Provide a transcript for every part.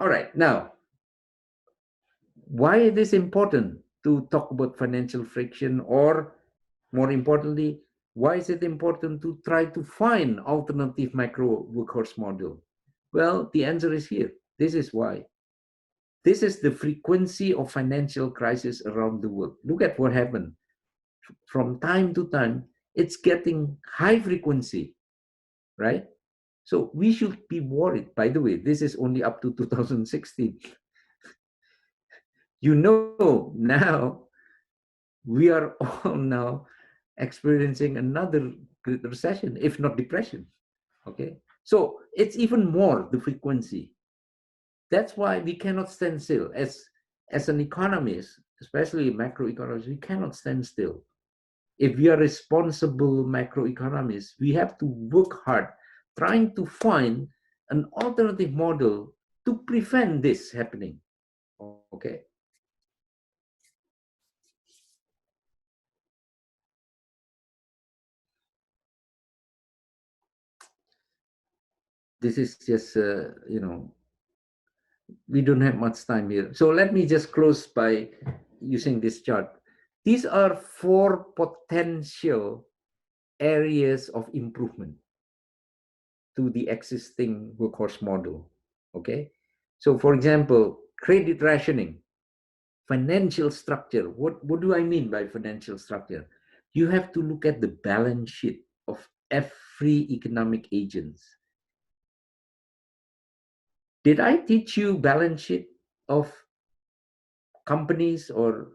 All right, now, why it is important to talk about financial friction, or more importantly, why is it important to try to find alternative macro workhorse model? Well, the answer is here. This is why. This is the frequency of financial crisis around the world. Look at what happened. From time to time, it's getting high frequency, right? So we should be worried. By the way, this is only up to 2016. You know, now we are all now experiencing another great recession, if not depression. Okay, so it's even more the frequency. That's why we cannot stand still. As an economist, especially macroeconomists, we cannot stand still. If we are responsible macroeconomists, we have to work hard trying to find an alternative model to prevent this happening. Okay. This is just, we don't have much time here. So let me just close by using this chart. These are 4 potential areas of improvement to the existing workhorse model. Okay. So for example, credit rationing, financial structure. What do I mean by financial structure? You have to look at the balance sheet of every economic agents. Did I teach you balance sheet of companies? Or,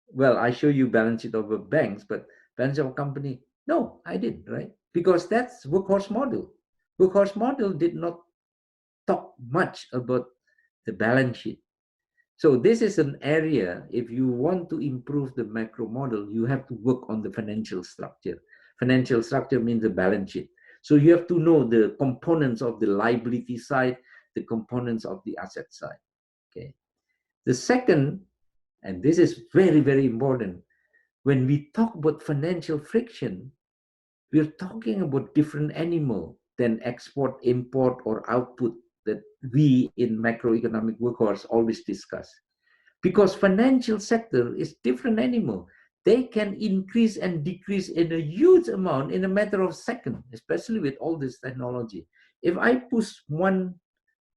well, I show you balance sheet of banks, but balance sheet of company? No, I didn't, right? Because that's workhorse model. Workhorse model did not talk much about the balance sheet. So this is an area, if you want to improve the macro model, you have to work on the financial structure. Financial structure means the balance sheet. So you have to know the components of the liability side, the components of the asset side. Okay. The second, and this is very, very important, when we talk about financial friction, we're talking about different animal than export, import, or output that we in macroeconomic workhorse always discuss. Because financial sector is different animal. They can increase and decrease in a huge amount in a matter of seconds, especially with all this technology. If I push one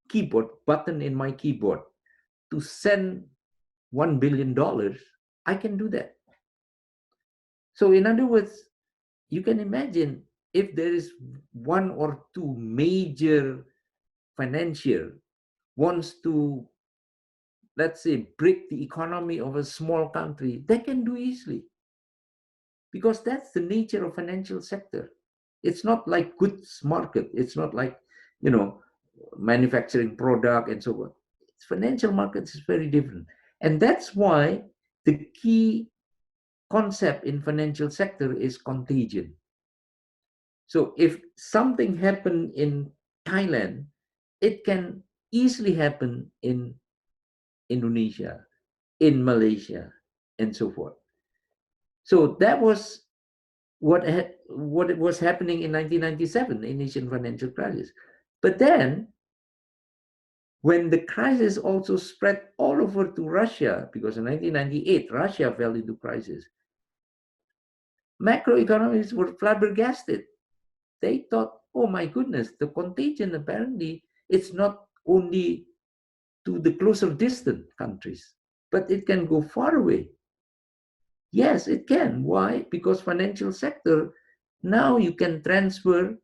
keyboard button in my keyboard to send $1 billion, I can do that. So in other words, you can imagine if there is one or two major financier wants to, let's say, break the economy of a small country, they can do easily. Because that's the nature of financial sector. It's not like goods market. It's not like, manufacturing product and so on. Financial markets is very different. And that's why the key concept in financial sector is contagion. So if something happened in Thailand, it can easily happen in Indonesia, in Malaysia, and so forth. So that was what was happening in 1997, in Asian financial crisis. But then, when the crisis also spread all over to Russia, because in 1998 Russia fell into crisis, macroeconomists were flabbergasted. They thought, oh my goodness, the contagion apparently it's not only to the closer distant countries, but it can go far away. Yes, it can. Why? Because financial sector, now you can transfer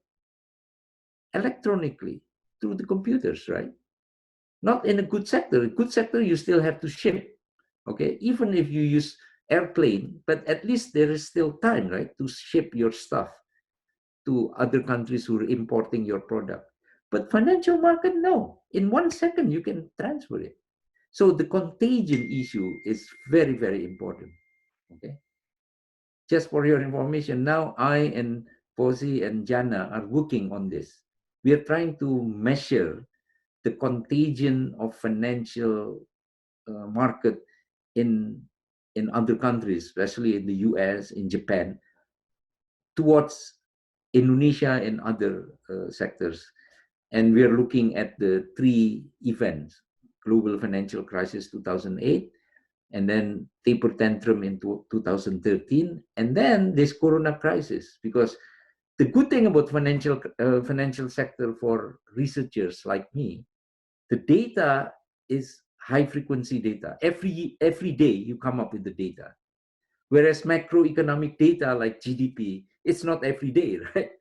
electronically through the computers, right? Not in a good sector. A good sector, you still have to ship, okay? Even if you use airplane, but at least there is still time, right, to ship your stuff to other countries who are importing your product. But financial market, no. In 1 second, you can transfer it. So the contagion issue is very, very important, okay? Just for your information, now I and Posi and Jana are working on this. We are trying to measure the contagion of financial market in other countries, especially in the US, in Japan, towards Indonesia and other sectors. And we're looking at the three events: global financial crisis 2008, and then taper tantrum in 2013, and then this corona crisis. Because the good thing about financial sector for researchers like me, the data is high frequency data. Every day you come up with the data. Whereas macroeconomic data like GDP, it's not every day, right?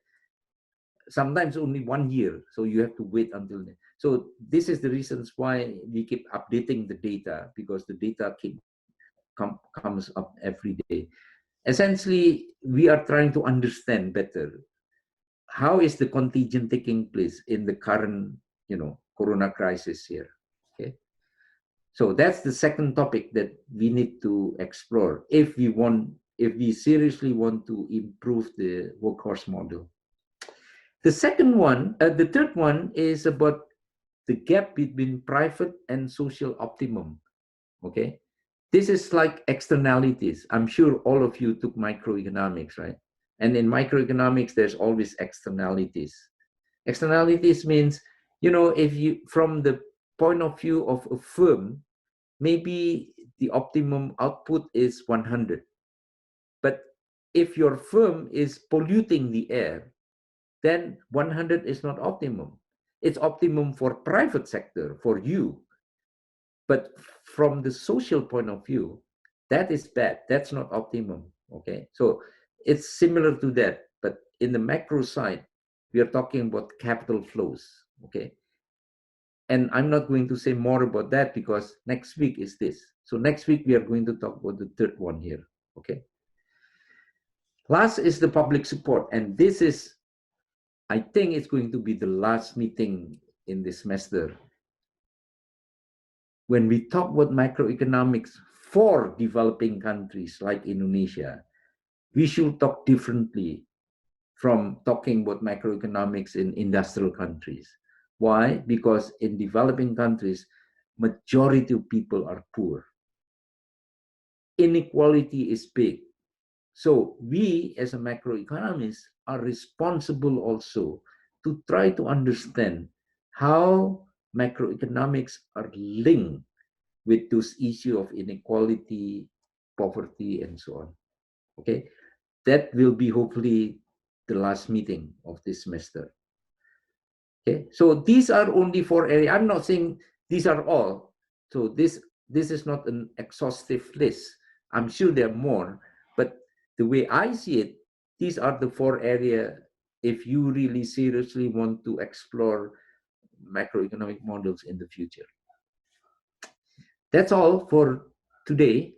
Sometimes only 1 year, so you have to wait until then. So this is the reasons why we keep updating the data, because the data comes up every day. Essentially, we are trying to understand better how is the contagion taking place in the current, corona crisis here. Okay, so that's the second topic that we need to explore if we seriously want to improve the workhorse model. The third one is about the gap between private and social optimum. Okay, this is like externalities. I'm sure all of you took microeconomics, right? And in microeconomics, there's always externalities. Externalities means, if you, from the point of view of a firm, maybe the optimum output is 100. But if your firm is polluting the air, then 100 is not optimum. It's optimum for private sector, for you. But from the social point of view, that is bad. That's not optimum. Okay, so it's similar to that, but in the macro side, we are talking about capital flows. Okay, and I'm not going to say more about that because next week is this. So next week we are going to talk about the third one here. Okay, last is the public support, and this is, I think it's going to be the last meeting in this semester. When we talk about macroeconomics for developing countries like Indonesia, we should talk differently from talking about macroeconomics in industrial countries. Why? Because in developing countries, majority of people are poor. Inequality is big. So we as a macroeconomist are responsible also to try to understand how macroeconomics are linked with this issue of inequality, poverty, and so on. Okay, that will be hopefully the last meeting of this semester. Okay, so these are only 4 areas. I'm not saying these are all. So this is not an exhaustive list. I'm sure there are more, but the way I see it, these are the 4 areas if you really seriously want to explore macroeconomic models in the future. That's all for today.